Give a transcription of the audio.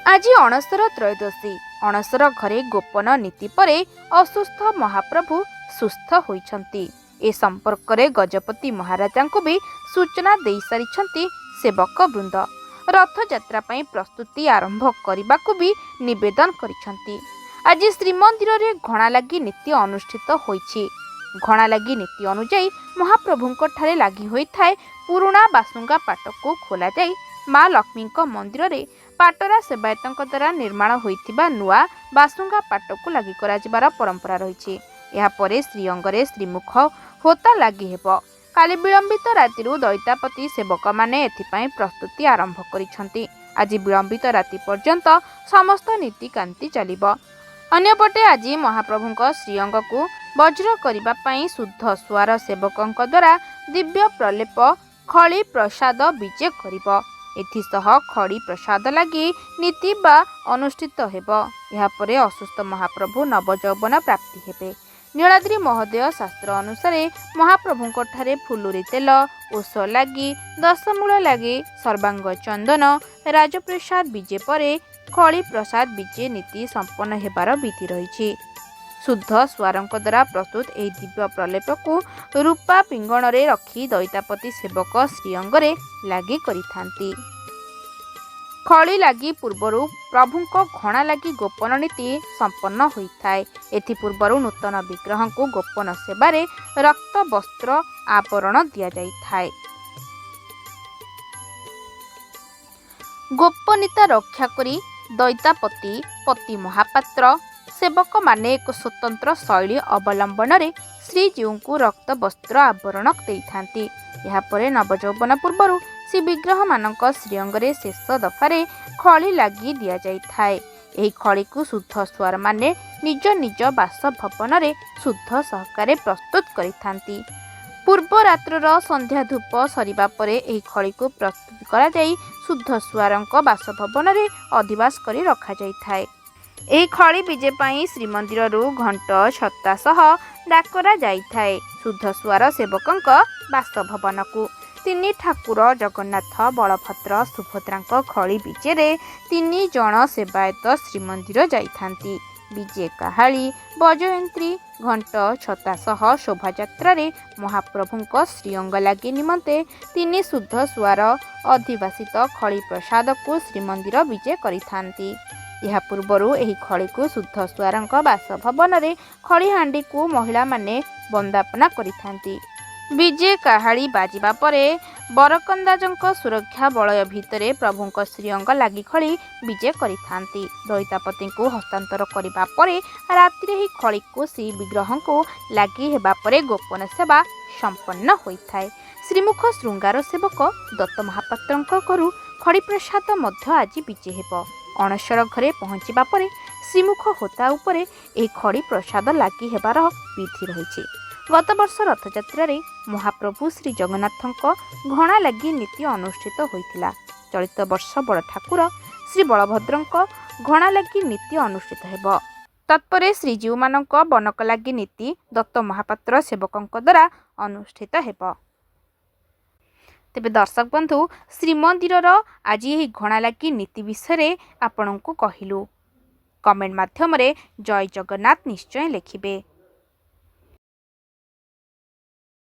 आज अणसर त्रयोदशी अणसर घरे गोपन नीति परे असुस्थ महाप्रभु सुस्थ होइछन्ति। ए संपर्क रे गजपति महाराजा को भी सूचना दे सारी सेवक वृंद। रथ यात्रा पई प्रस्तुति आरंभ करने को भी निवेदन करिछन्ति। आज श्रीमंदिर रे घणा लगी नीति अनुष्ठित होइछि। घणा लगी नीति अनुଯାयी महाप्रभुंक ठारे लागि होइथाय पुराणा बासुंगा पाट को खोला जाई माँ लक्ष्मी मंदिर रे पाटरा सेवायतों द्वारा निर्माण होइथिबा नुआ बासुंगा पाट को लागि कराजिबार परंपरा रही। यापर श्रीअंगरे श्रीमुख होता लागि हेब। काली विलंबित राति दैतापति सेवक माने एथिपाई प्रस्तुति आरंभ करिछन्ति। आज विलंबित राति पर्यंत समस्त नीतिकांति चलिब। अन्यपटे आज महाप्रभुंक श्रीअंग को वज्र करिबा पई शुद्ध स्वार सेवकंक द्वारा दिव्य प्रलेप खली प्रसाद विजे करिब। एथिसह खड़ी प्रसाद लगी नीति बा अनुष्ठित हेब। यापर असुस्थ महाप्रभु नवजौवन प्राप्ति हेबे। नीलाद्री महोदय शास्त्र अनुसार महाप्रभुंक ठारे फुलुरी तेल ओष लगी दशमूल लगी सर्वांग चंदन राजप्रसाद विजे परे खड़ी प्रसाद विजे नीति संपन्न हेबार विधि रही। शुद्ध स्वारंक द्वारा प्रस्तुत एही दिव्य प्रलेप को रूपा पिंगण रे रखी दैतापति सेवक श्रीअंगरे लागि करिथांती। खली लागि पूर्वरु प्रभुंक घणा लागि गोपन नीति संपन्न होइथाय। एथि पूर्वरु नूतन विग्रह को गोपन सेवारे रक्त वस्त्र आवरण दिया जाइथाय। गोपनीयता रक्षा करी दैतापति पति महापात्र सेवक माने एक स्वतंत्र शैली अवलंबन रे श्रीजीव को रक्त वस्त्र आवरण देइथांती। यापर नवजौवन पूर्वरु श्री विग्रह मानक श्रीअंगरे शेष दफारे खली लगी दि जाइथाय। एही खली को शुद्ध स्वार माने निज निज बासभवन रे शुद्ध सहकारे प्रस्तुत करिथांती। पूर्व रात्रर संध्या धूप सरिबा परे एही खली को प्रस्तुत करा जाई शुद्ध स्वारंक बासभवन रे अधिवास करी रखा जाइथाय। एही खली विजे पई श्रीमंदिर घंट छत्ता सह डाकरा जाइथाय शुद्ध स्वार सेवकंक बासभवन को। तीन ठाकुर जगन्नाथ बलभद्र सुभद्रांक खली विजेरे 3 जण सेवायत श्रीमंदिर जाइथांती। विजे काहाली बजयंत्री घंट छता सह शोभायात्रा रे महाप्रभुंक श्रीअंग लागि निमंते 3 शुद्ध स्वार अधिवासित खली प्रसाद को श्रीमंदिर विजे करिथांती। यह पूर्वरु एही खली को शुद्ध स्वारंक बासभवन रे खली हांडी को महिला माने वंदापना करिथांती। विजे काहाली बाजिबा परे बरकंदाजंक सुरक्षा बलय भितरे प्रभुंक श्रीअंग लागि खली विजे करिथांती। दैतापति को हस्तांतर करिबा परे रात्रि ही खली को श्री विग्रह को लागि हेबा परे गोपन सेवा संपन्न होइथाय। श्रीमुख श्रृंगार सेवक दत्त महापात्रंक करू खड़ी प्रसाद मध्य आज विजे हेब। अणसर घरे पहुंचीबा परे श्रीमुख होता उपरे ए खड़ी प्रसाद लागि हेबार विधि रही। गत वर्ष रथयात्रा रे महाप्रभु श्री जगन्नाथंक घणा लगी नीति अनुष्ठित होइथिला। चलित वर्ष बड़ ठाकुर श्री बलभद्रंक घणा लगी नीति अनुष्ठित हेब। तत्परे श्रीजीव मानक बनक लगी नीति दत्त महापात्र सेवकंक द्वारा अनुष्ठित हेब। तेबे दर्शक बंधु श्रीमंदिर आज यही घणा लगी नीति विषय आपन को कहिलु। कमेंट माध्यम रे जय जगन्नाथ निश्चय लिखिबे।